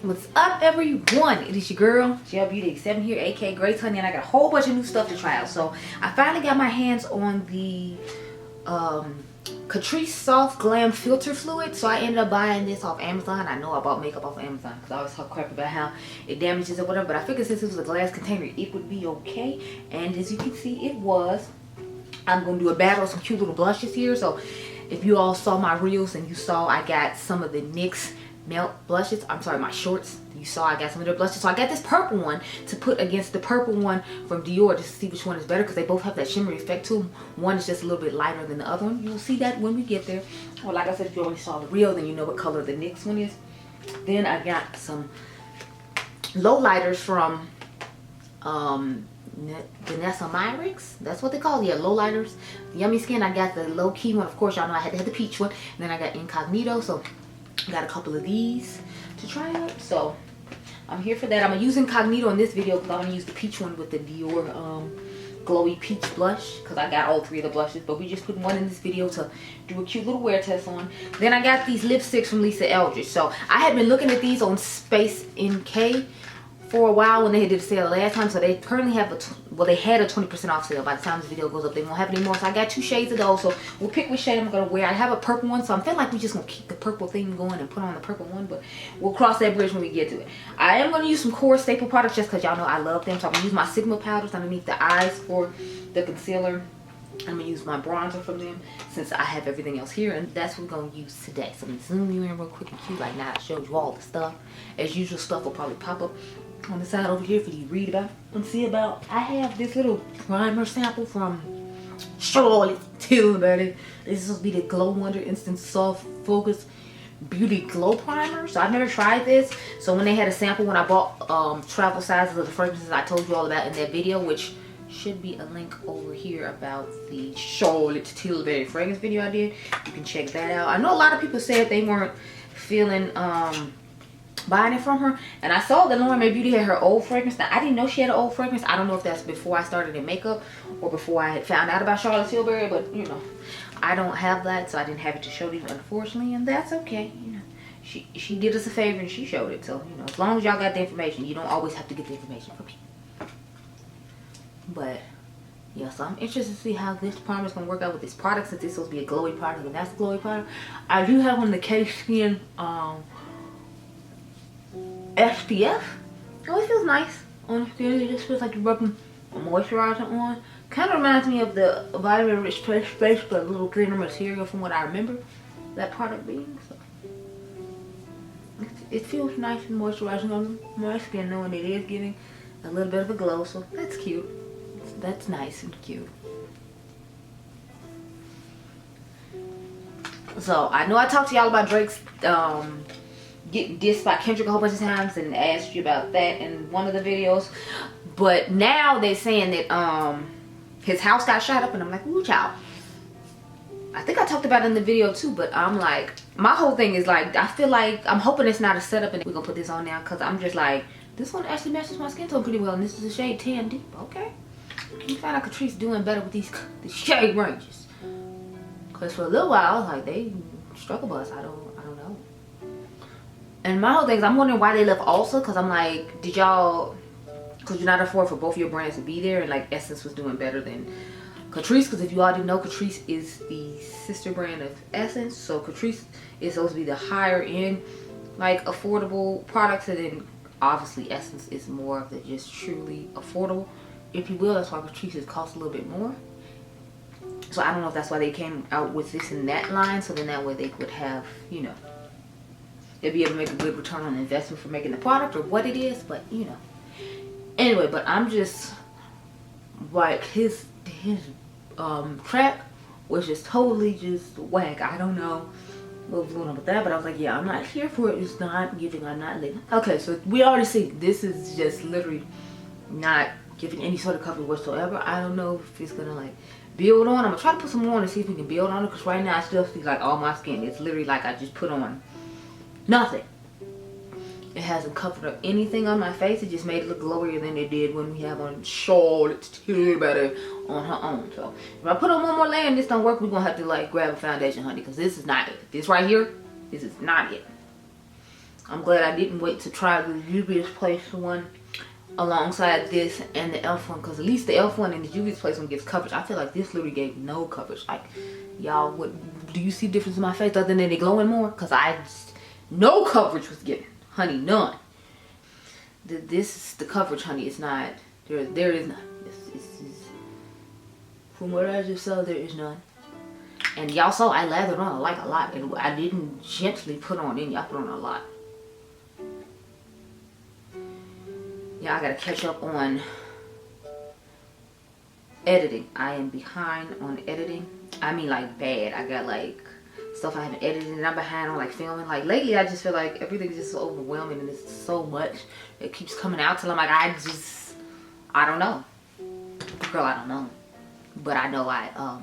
What's up, everyone? It is your girl Gelbeauty-QM here, aka Grace Honey, and I got a whole bunch of new stuff to try out. So I finally got my hands on the Catrice Soft Glam Filter Fluid. So I ended up buying this off Amazon. I know I bought makeup off of Amazon because I always talk crap about how it damages or whatever, but I figured since it was a glass container, it would be okay. And as you can see, it was. I'm going to do a battle of some cute little blushes here. So if you all saw my reels and you saw I got some of the NYX Melt blushes, I'm sorry, my shorts, you saw I got some of their blushes. So I got this purple one to put against the purple one from Dior just to see which one is better, because they both have that shimmery effect to them. One is just a little bit lighter than the other one. You'll see that when we get there. Well, like I said, if you already saw the reel, then you know what color the NYX one is. Then I got some low lighters from Danessa Myricks. That's what they call it. Yeah, low lighters. Yummy Skin, I got the low key one. Of course, y'all know I had to have the peach one. And then I got Incognito. So got a couple of these to try out. So I'm here for that. I'm gonna use Incognito in this video because I'm gonna use the peach one with the Dior glowy peach blush, because I got all three of the blushes, but we just put one in this video to do a cute little wear test on. Then I got these lipsticks from Lisa Eldridge. So I had been looking at these on Space NK for a while when they did a sale last time. So they currently have they had a 20% off sale. By the time this video goes up, they won't have any more. So I got 2 shades of those. So we'll pick which shade I'm gonna wear. I have a purple one, so I'm feeling like we're just gonna keep the purple thing going and put on the purple one, but we'll cross that bridge when we get to it. I am gonna use some core staple products just because y'all know I love them. So I'm gonna use my Sigma powders underneath the eyes for the concealer. I'm gonna use my bronzer from them since I have everything else here, and that's what we're gonna use today. So I'm gonna zoom you in real quick and cute like now. I showed you all the stuff. As usual, stuff will probably pop up on the side over here for you to read about and see about. I have this little primer sample from Tilbury. This is supposed to be the Glow Wonder Instant Soft Focus Beauty Glow Primer. So I've never tried this. So when they had a sample, when I bought travel sizes of the fragrances I told you all about in that video, which should be a link over here about the Charlotte Tilbury fragrance video I did, you can check that out. I know a lot of people said they weren't feeling buying it from her, and I saw that Lauren May Beauty had her old fragrance. Now I didn't know she had an old fragrance. I don't know if that's before I started in makeup or before I had found out about Charlotte Tilbury, but you know, I don't have that, so I didn't have it to show you, unfortunately, and that's okay. You know, she did us a favor and she showed it. So you know, as long as y'all got the information, you don't always have to get the information from people. But yeah, so I'm interested to see how this primer is gonna work out with this product, since it's supposed to be a glowy product and that's a glowy product. I do have one of the Dede Skin SPF. Oh, it feels nice on the skin. It just feels like you're rubbing a moisturizer on. Kind of reminds me of the Vitamin Rich Face, but a little thinner material from what I remember that product being. So it feels nice and moisturizing on my skin, knowing it is giving a little bit of a glow. So that's cute. That's nice and cute. So I know I talked to y'all about Drake's getting dissed by Kendrick a whole bunch of times and asked you about that in one of the videos, but now they're saying that his house got shot up, and I'm like, ooh, child. I think I talked about it in the video too, but I'm like, my whole thing is like, I feel like I'm hoping it's not a setup, and we're gonna put this on now because I'm just like, this one actually matches my skin tone pretty well, and this is a shade 10 deep. Okay, you find out Catrice doing better with these shade ranges, because for a little while like they struggle bus. I don't know. And my whole thing is, I'm wondering why they left Ulta, because I'm like, did y'all, could you not afford for both of your brands to be there? And like Essence was doing better than Catrice, because if you already know, Catrice is the sister brand of Essence, so Catrice is supposed to be the higher end, like affordable products, and then obviously Essence is more of the just truly affordable, if you will. That's why Catrice is cost a little bit more. So I don't know if that's why they came out with this in that line, so then that way they could have, you know, they'd be able to make a good return on investment for making the product, or what it is, but you know. Anyway, but I'm just like, his track was just totally just whack. I don't know what was going on with that, but I was like, yeah, I'm not here for it. It's not giving, I'm not living. Okay, so we already see this is just literally not giving any sort of coverage whatsoever. I don't know if it's gonna like build on. I'm gonna try to put some more on and see if we can build on it, because right now I still see like all my skin. It's literally like I just put on nothing. It hasn't covered up anything on my face. It just made it look glowier than it did when we have on Charlotte Tilbury on her own. So if I put on one more layer and this don't work, we're gonna have to like grab a foundation, honey, because this is not it. This right here, this is not it. I'm glad I didn't wait to try the Juvia's Place one alongside this and the e.l.f. one, because at least the e.l.f. one and the Juvia's Place one gets coverage. I feel like this literally gave no coverage. Like, y'all, what do you see difference in my face other than it glowing more? Because I just, no coverage was given, honey, none. This is the coverage, honey. It's not there is none. It's from what I just saw, there is none. And y'all saw I lathered on like a lot, and I didn't gently put on any. I put on a lot. Yeah, I gotta catch up on editing. I am behind on editing. I mean, like, bad. I got like stuff I haven't edited, and I'm behind on like filming. Like lately, I just feel like everything's just so overwhelming, and it's so much. It keeps coming out till I'm like, I don't know, girl. I don't know, but I know I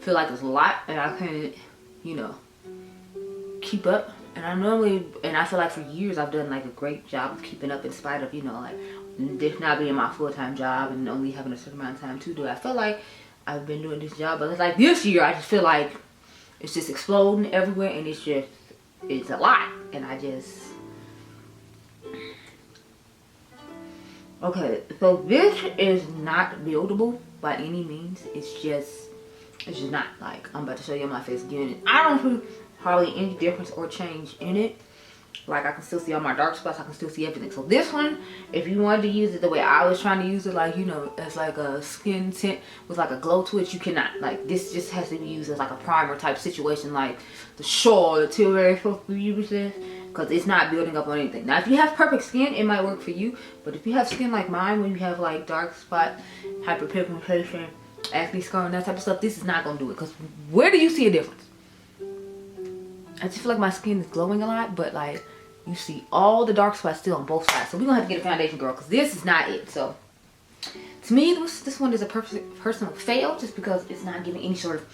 feel like there's a lot, and I can't, you know, keep up. And I feel like for years I've done like a great job of keeping up in spite of, you know, like this not being my full-time job and only having a certain amount of time to do it. I feel like I've been doing this job, but it's like this year I just feel like it's just exploding everywhere, and it's a lot, and I just, okay, so this is not buildable by any means. It's just not. Like, I'm about to show you my face again. I don't see hardly any difference or change in it. Like, I can still see all my dark spots. I can still see everything. So this one, if you wanted to use it the way I was trying to use it, like, you know, as like a skin tint with like a glow to it, you cannot. Like, this just has to be used as like a primer type situation, like the Shaw, the Tilbury supposed to use this, because it's not building up on anything. Now, if you have perfect skin, it might work for you. But if you have skin like mine, when you have like dark spot, hyperpigmentation, acne scar, and that type of stuff, this is not going to do it. Because where do you see a difference? I just feel like my skin is glowing a lot, but like you see all the dark spots still on both sides. So we're gonna have to get a foundation, girl, because this is not it. So to me, this one is a personal fail, just because it's not giving any sort of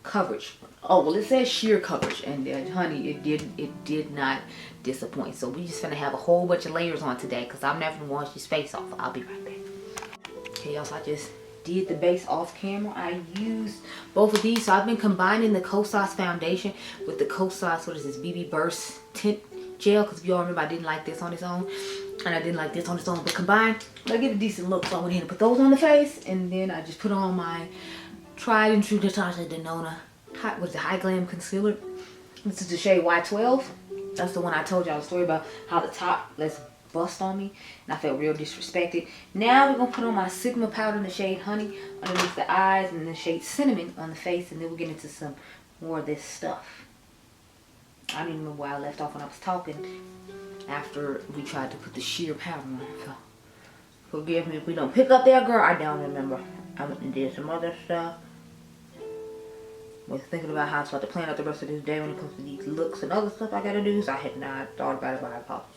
coverage. Oh well, it says sheer coverage, and honey, it did not disappoint. So we just gonna have a whole bunch of layers on today, because I'm never gonna wash this face off. I'll be right back. Okay, y'all, so I just did the base off camera. I used both of these. So I've been combining the Kosas foundation with the Kosas, what is this, BB Burst Tint Gel, because if y'all remember, I didn't like this on its own, and I didn't like this on its own, but combined, I give it a decent look. So I went ahead and put those on the face, and then I just put on my tried and true Natasha Denona High Glam Concealer. This is the shade Y12. That's the one I told y'all the story about how the top let's bust on me, and I felt real disrespected. Now we're gonna put on my Sigma powder in the shade Honey underneath the eyes, and the shade Cinnamon on the face, and then we'll get into some more of this stuff. I don't even remember why I left off when I was talking after we tried to put the sheer powder on. So forgive me if we don't pick up there, girl. I don't remember. I went and did some other stuff. Was thinking about how I'm supposed to plan out the rest of this day when it comes to these looks and other stuff I gotta do, so I had not thought about it, but I apologize.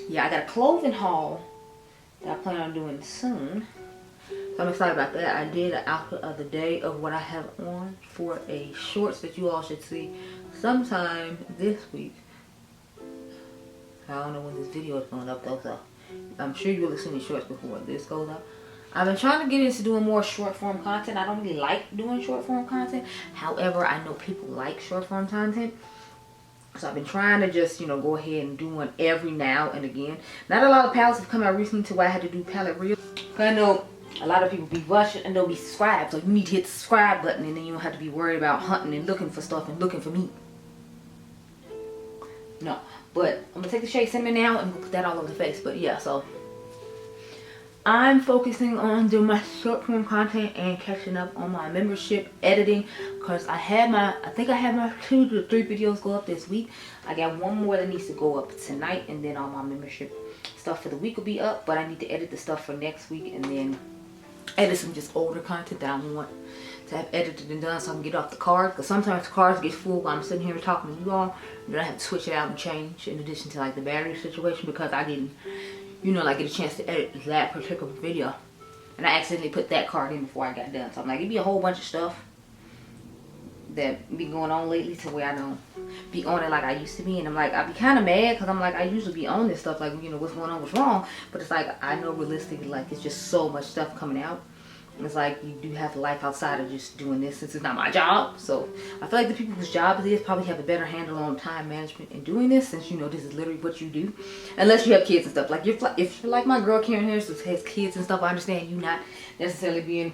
Yeah, I got a clothing haul that I plan on doing soon, so I'm excited about that. I did an outfit of the day of what I have on for a shorts that you all should see sometime this week. I don't know when this video is going up though, so I'm sure you will have seen the shorts before this goes up. I've been trying to get into doing more short form content. I don't really like doing short form content. However, I know people like short form content. So I've been trying to just, you know, go ahead and do one every now and again. Not a lot of palettes have come out recently to where I had to do palette reels. I know a lot of people be rushing and they'll be subscribed. So you need to hit the subscribe button, and then you don't have to be worried about hunting and looking for stuff and looking for me. No. But I'm going to take the shade Cinnamon now and put that all over the face. But yeah, so I'm focusing on doing my short form content and catching up on my membership editing, because I think I had my 2 to 3 videos go up this week. I got one more that needs to go up tonight, and then all my membership stuff for the week will be up. But I need to edit the stuff for next week, and then edit some just older content that I want to have edited and done so I can get off the card, because sometimes the cards get full while I'm sitting here talking to you all, and then I have to switch it out and change, in addition to like the battery situation, because I didn't, you know, like get a chance to edit that particular video, and I accidentally put that card in before I got done. So I'm like, it'd be a whole bunch of stuff that be going on lately to where I don't be on it like I used to be, and I'm like, I'd be kind of mad, because I'm like, I usually be on this stuff, like, you know, what's going on, what's wrong, but it's like, I know realistically, like, it's just so much stuff coming out It's like you do have a life outside of just doing this, since it's not my job. So I feel like the people whose job it is probably have a better handle on time management and doing this, since you know this is literally what you do. Unless you have kids and stuff. Like if you're like my girl Karen Harris, who has kids and stuff, I understand you not necessarily being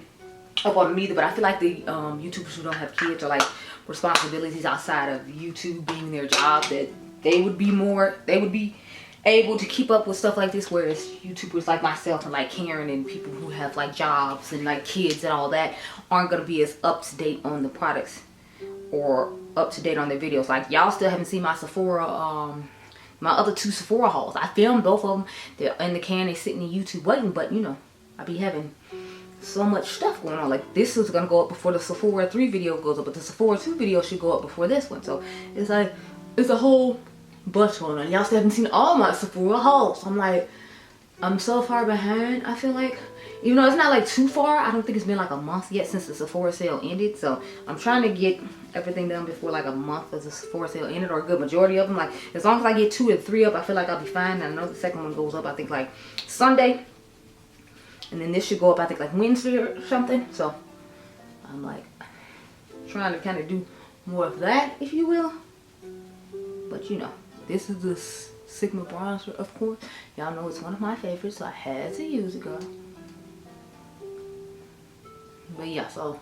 up on them either. But I feel like the YouTubers who don't have kids or like responsibilities outside of YouTube being their job, that they would be able to keep up with stuff like this, whereas YouTubers like myself and like Karen and people who have like jobs and like kids and all that aren't going to be as up to date on the products or up to date on their videos. Like y'all still haven't seen my Sephora, my other 2 Sephora hauls. I filmed both of them. They're in the can, they're sitting in YouTube waiting, but you know, I be having so much stuff going on. Like this is going to go up before the Sephora 3 video goes up, but the Sephora 2 video should go up before this one. So it's like, it's a whole bunch going on. Y'all still haven't seen all my Sephora hauls. I'm like, I'm so far behind. I feel like, even though it's not like too far, I don't think it's been like a month yet since the Sephora sale ended. So I'm trying to get everything done before like a month as the Sephora sale ended, or a good majority of them. Like as long as I get 2 or 3 up, I feel like I'll be fine. And I know the second one goes up, I think like Sunday, and then this should go up I think like Wednesday or something. So I'm like trying to kind of do more of that, if you will. But you know, this is the Sigma bronzer, of course. Y'all know it's one of my favorites, so I had to use it, girl. But yeah, so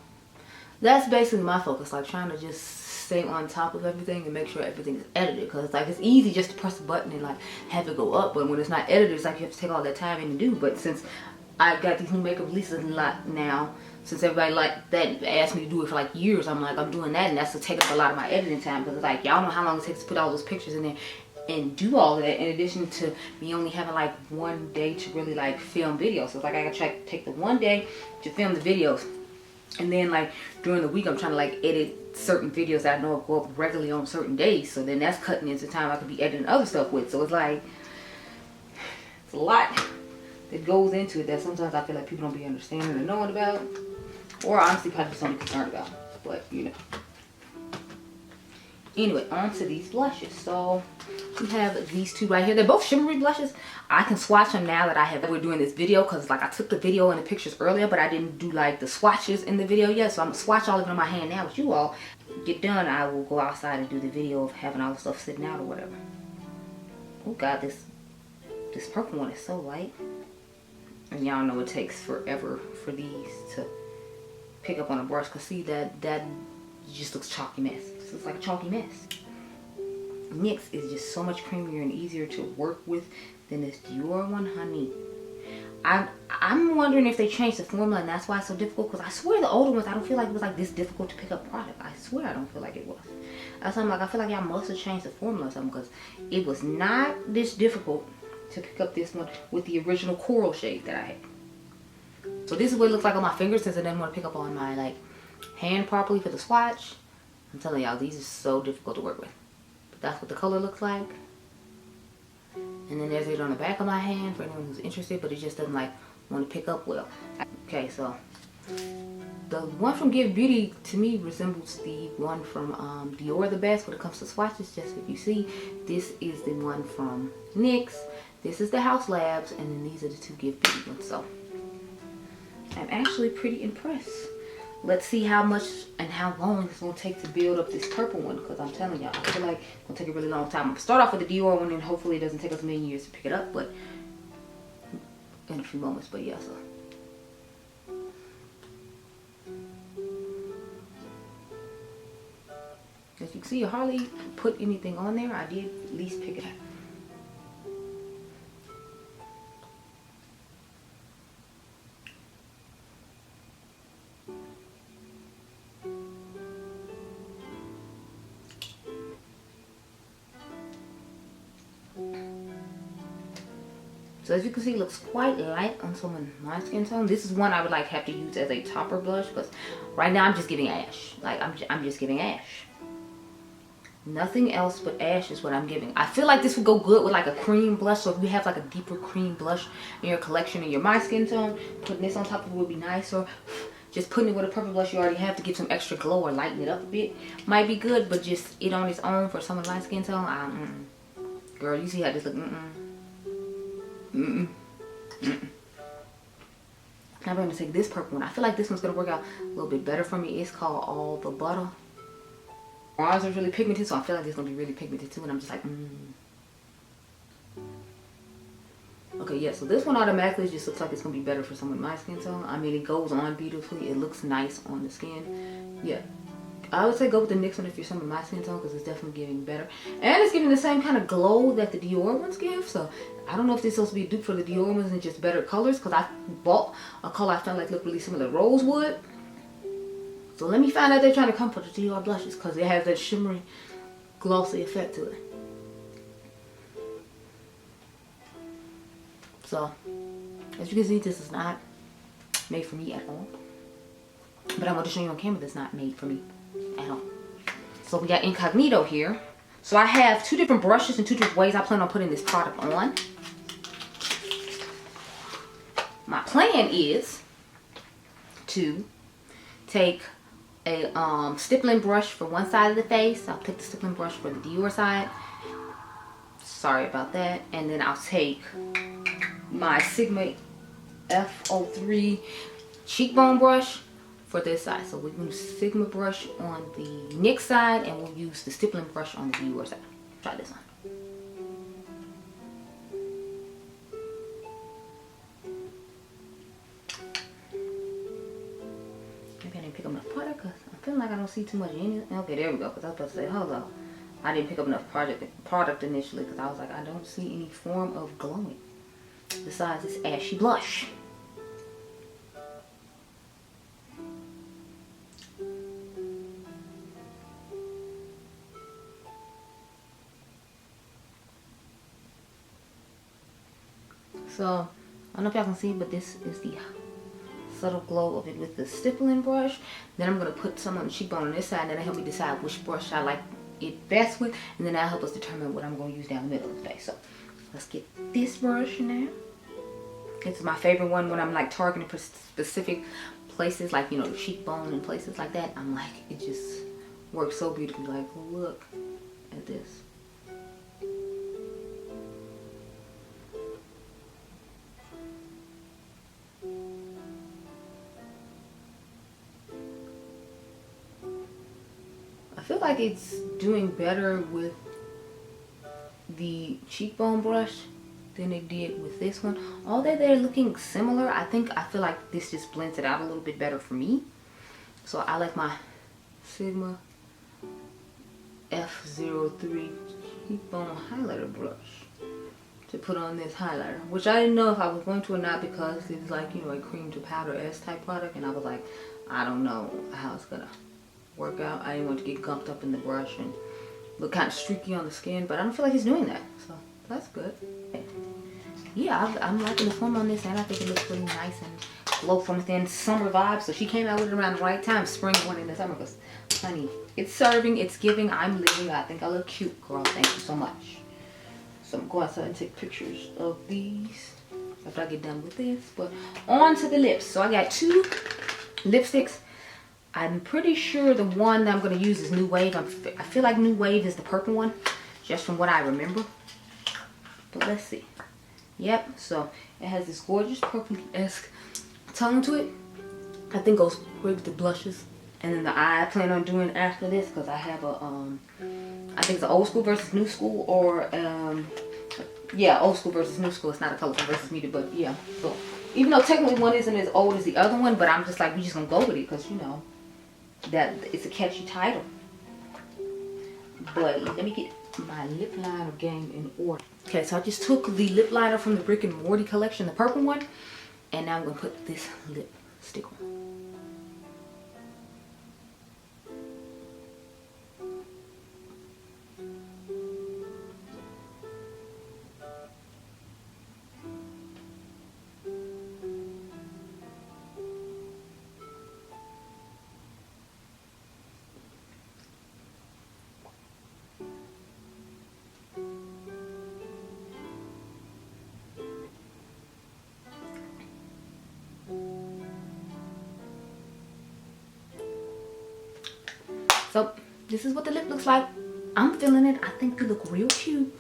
that's basically my focus, like trying to just stay on top of everything and make sure everything is edited. Because like it's easy just to press a button and like have it go up, but when it's not edited, it's like you have to take all that time in to do. But since I got these new makeup releases a lot now, since everybody like that asked me to do it for like years, I'm like, I'm doing that, and that's to take up a lot of my editing time. Because it's like, y'all know how long it takes to put all those pictures in there and do all of that, in addition to me only having like 1 day to really like film videos. So it's like I gotta try to take the 1 day to film the videos, and then like during the week I'm trying to like edit certain videos that I know go up regularly on certain days. So then that's cutting into time I could be editing other stuff with. So it's like, it's a lot that goes into it that sometimes I feel like people don't be understanding or knowing about, or honestly probably just don't be concerned about. But you know. Anyway, on to these blushes. So we have these 2 right here. They're both shimmery blushes. I can swatch them now that we're doing this video, because like I took the video and the pictures earlier, but I didn't do like the swatches in the video yet. So I'm gonna swatch all of it on my hand now with you all. Get done, I will go outside and do the video of having all the stuff sitting out or whatever. Oh god, this purple one is so light. And y'all know it takes forever for these to pick up on a brush, because see that just looks chalky mess. This looks like a chalky mess. NYX is just so much creamier and easier to work with than this Dior one, honey. I'm wondering if they changed the formula and that's why it's so difficult, because I swear the older ones, I don't feel like it was like this difficult to pick up product. I swear I don't feel like it was. That's why I'm like, I feel like y'all must have changed the formula or something, because it was not this difficult to pick up this one with the original coral shade that I had. So this is what it looks like on my fingers, since I didn't want to pick up on my like hand properly for the swatch. I'm telling y'all, these are so difficult to work with. But that's what the color looks like. And then there's it on the back of my hand for anyone who's interested, but it just doesn't like want to pick up well. Okay, so the one from Gelbeauty to me resembles the one from Dior the best when it comes to swatches. Just if you see, this is the one from NYX, this is the House Labs, and then these are the 2 Gelbeauty ones. So I'm actually pretty impressed. Let's see how much and how long it's going to take to build up this purple one, because I'm telling y'all, I feel like it's going to take a really long time. I'm going to start off with the Dior one, and hopefully it doesn't take us a million years to pick it up, but in a few moments. But yeah, so as you can see, I hardly put anything on there. I did at least pick it up. So as you can see, it looks quite light on some of my skin tone. This is one I would like have to use as a topper blush, because right now I'm just giving ash. Like I'm just giving ash. Nothing else but ash is what I'm giving. I feel like this would go good with like a cream blush. So if you have like a deeper cream blush in your collection in your my skin tone, putting this on top of it would be nice. Or just putting it with a purple blush you already have to give some extra glow or lighten it up a bit might be good. But just it on its own for someone my skin tone, girl, you see how this look? Now I'm going to take this purple one. I feel like this one's going to work out a little bit better for me. It's called All the Butter. Ours are really pigmented, so I feel like it's going to be really pigmented too. And I'm just like, Okay, yeah, so this one automatically just looks like it's going to be better for someone with my skin tone. I mean, it goes on beautifully. It looks nice on the skin. Yeah. I would say go with the NYX one if you're someone with my skin tone, because it's definitely giving better. And it's giving the same kind of glow that the Dior ones give. So I don't know if this is supposed to be a dupe for the Dior ones and just better colors, because I bought a color I felt like looked really similar to Rosewood. So let me find out they're trying to come for the Dior blushes, because it has that shimmery, glossy effect to it. So as you can see, this is not made for me at all. But I'm going to show you on camera that's not made for me at all. So we got Incognito here. So I have 2 different brushes and 2 different ways I plan on putting this product on. My plan is to take a stippling brush for one side of the face. I'll take the stippling brush for the Dior side. Sorry about that. And then I'll take my Sigma F03 cheekbone brush for this side. So we're going to use Sigma brush on the NYX side, and we'll use the stippling brush on the Dior side. Try this one. Maybe I didn't pick up enough product because I'm feeling like I don't see too much in it. Okay, there we go. Because I was about to say, hold on. I didn't pick up enough product initially because I was like, I don't see any form of glowing besides this ashy blush. So I don't know if y'all can see, but this is the subtle glow of it with the stippling brush. Then I'm going to put some on the cheekbone on this side, and then help me decide which brush I like it best with, and then that'll help us determine what I'm going to use down the middle of the face. So let's get this brush now. This is my favorite one when I'm like targeting specific places, like, you know, the cheekbone and places like that. I'm like, it just works so beautifully. Like, look at this. I feel like it's doing better with the cheekbone brush than it did with this one. Although they're looking similar, I feel like this just blends it out a little bit better for me. So I like my Sigma F03 cheekbone highlighter brush to put on this highlighter, which I didn't know if I was going to or not, because it's like, you know, a cream to powder S type product, and I was like, I don't know how it's gonna work out. I didn't want to get gumped up in the brush and look kind of streaky on the skin, but I don't feel like it's doing that, so that's good. Yeah, I'm liking the form on this, and I think it looks really nice and glow from within, summer vibes. So she came out with it around the right time, spring going into summer, because honey, it's serving, it's giving, I'm living. I think I look cute, girl. Thank you so much. So I'm going to go outside and take pictures of these after I get done with this. But on to the lips. So I got 2 lipsticks. I'm pretty sure the one that I'm going to use is New Wave. I feel like New Wave is the purple one, just from what I remember. But let's see. Yep, so it has this gorgeous purple-esque tone to it. I think goes great with the blushes. And then the eye I plan on doing after this, because I have a, I think it's an old school versus new school, or, yeah, old school versus new school. It's not a colorful versus medium, but yeah. So even though technically one isn't as old as the other one, but I'm just like, we just gonna go with it, because, you know, that it's a catchy title. But let me get my lip liner game in order. Okay, so I just took the lip liner from the Brick and Morty collection, the purple one, and now I'm gonna put this lipstick on. So this is what the lip looks like. I'm feeling it. I think they look real cute.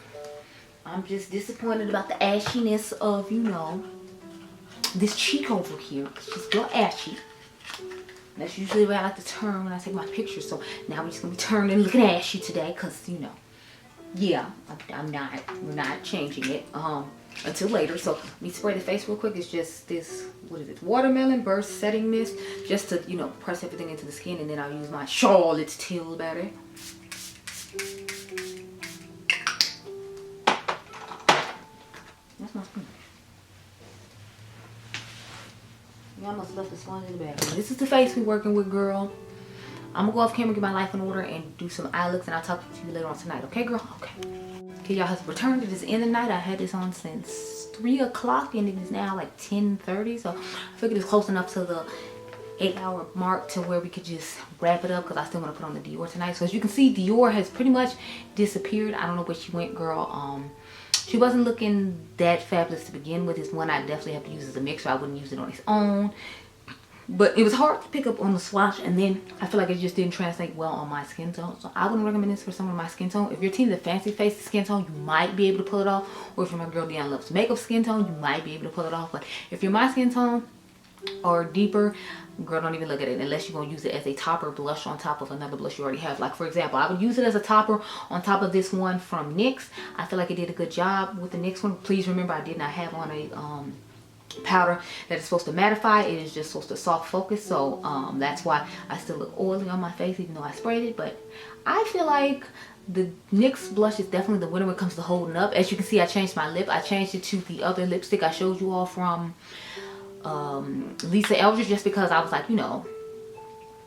I'm just disappointed about the ashiness of, you know, this cheek over here. She's still ashy. That's usually where I like to turn when I take my pictures. So now we're just gonna be turning and looking ashy today, cause you know, yeah, we're not changing it until later. So let me spray the face real quick. It's just this, what is it? Watermelon Burst Setting Mist, just to, you know, press everything into the skin, and then I'll use my Charlotte's Tilbury. That's my skin. Yeah, I must have left the sponge in the bathroom. This is the face we're working with, girl. I'm gonna go off camera, get my life in order, and do some eye looks, and I'll talk to you later on tonight. Okay, girl? Okay. Okay, y'all has returned. It is in the night. I had this on since 3 o'clock, and it is now like 10:30. So I figured it's close enough to the 8-hour mark to where we could just wrap it up, because I still want to put on the Dior tonight. So as you can see, Dior has pretty much disappeared. I don't know where she went, girl. She wasn't looking that fabulous to begin with. It's one I definitely have to use as a mixer. I wouldn't use it on its own. But it was hard to pick up on the swatch, and then I feel like it just didn't translate well on my skin tone. So I wouldn't recommend this for someone with my skin tone. If your team's a fancy face skin tone, you might be able to pull it off. Or if you're my girl Dionluvsmakeup skin tone, you might be able to pull it off. But if you're my skin tone or deeper, girl, don't even look at it unless you're gonna use it as a topper blush on top of another blush you already have. Like for example, I would use it as a topper on top of this one from NYX. I feel like it did a good job with the NYX one. Please remember, I did not have on a powder that is supposed to mattify. It is just supposed to soft focus. So that's why I still look oily on my face even though I sprayed it. But I feel like the NYX blush is definitely the winner when it comes to holding up. As you can see, I changed my lip. I changed it to the other lipstick I showed you all from Lisa Eldridge, just because I was like, you know,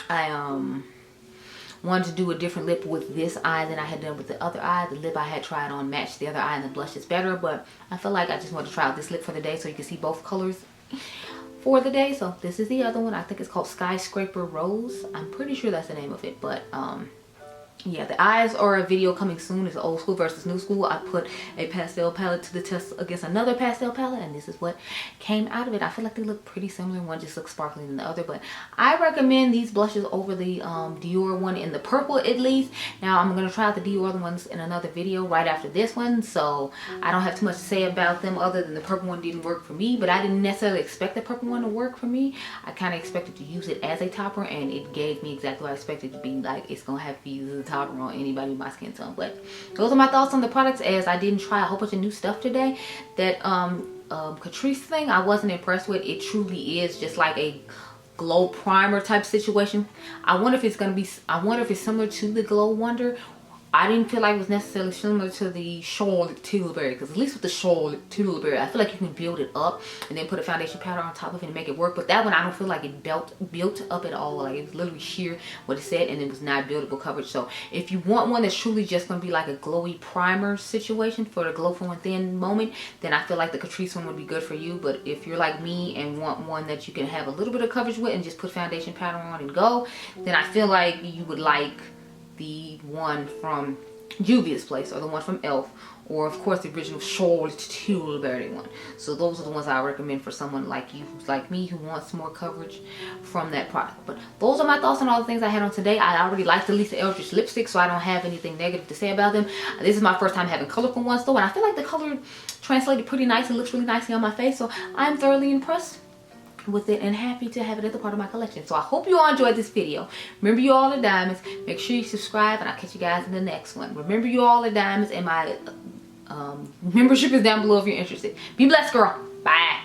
I wanted to do a different lip with this eye than I had done with the other eye. The lip I had tried on matched the other eye, and the blush is better. But I feel like I just want to try out this lip for the day so you can see both colors for the day. So this is the other one. I think it's called Skyscraper Rose. I'm pretty sure that's the name of it. But yeah, the eyes are a video coming soon. It's old school versus new school. I put a pastel palette to the test against another pastel palette, and this is what came out of it. I feel like they look pretty similar. One just looks sparkly than the other, but I recommend these blushes over the Dior one in the purple at least. Now I'm going to try out the Dior ones in another video right after this one, so I don't have too much to say about them other than the purple one didn't work for me. But I didn't necessarily expect the purple one to work for me. I kind of expected to use it as a topper, and it gave me exactly what I expected to be. Like, it's going to have to be used as a topper on anybody with my skin tone. But those are my thoughts on the products, as I didn't try a whole bunch of new stuff today. That Catrice thing I wasn't impressed with. It truly is just like a glow primer type situation. I wonder if it's gonna be, I wonder if it's similar to the Glow Wonder. I didn't feel like it was necessarily similar to the Charlotte Tilbury, because at least with the Charlotte Tilbury, I feel like you can build it up and then put a foundation powder on top of it and make it work. But that one, I don't feel like it built up at all. Like, it was literally sheer what it said, and it was not buildable coverage. So if you want one that's truly just going to be like a glowy primer situation for the glow from within moment, then I feel like the Catrice one would be good for you. But if you're like me and want one that you can have a little bit of coverage with and just put foundation powder on and go, then I feel like you would like the one from Juvia's Place, or the one from e.l.f., or of course the original Charlotte Tilbury one. So those are the ones I recommend for someone like you, who's like me, who wants more coverage from that product. But those are my thoughts on all the things I had on today. I already like the Lisa Eldridge lipstick, so I don't have anything negative to say about them. This is my first time having colorful ones though, and I feel like the color translated pretty nice and looks really nicely on my face. So I'm thoroughly impressed with it and happy to have it as a part of my collection. So I hope you all enjoyed this video. Remember, you all are diamonds. Make sure you subscribe, and I'll catch you guys in the next one. Remember, you all are diamonds, and my membership is down below if you're interested. Be blessed, girl. Bye.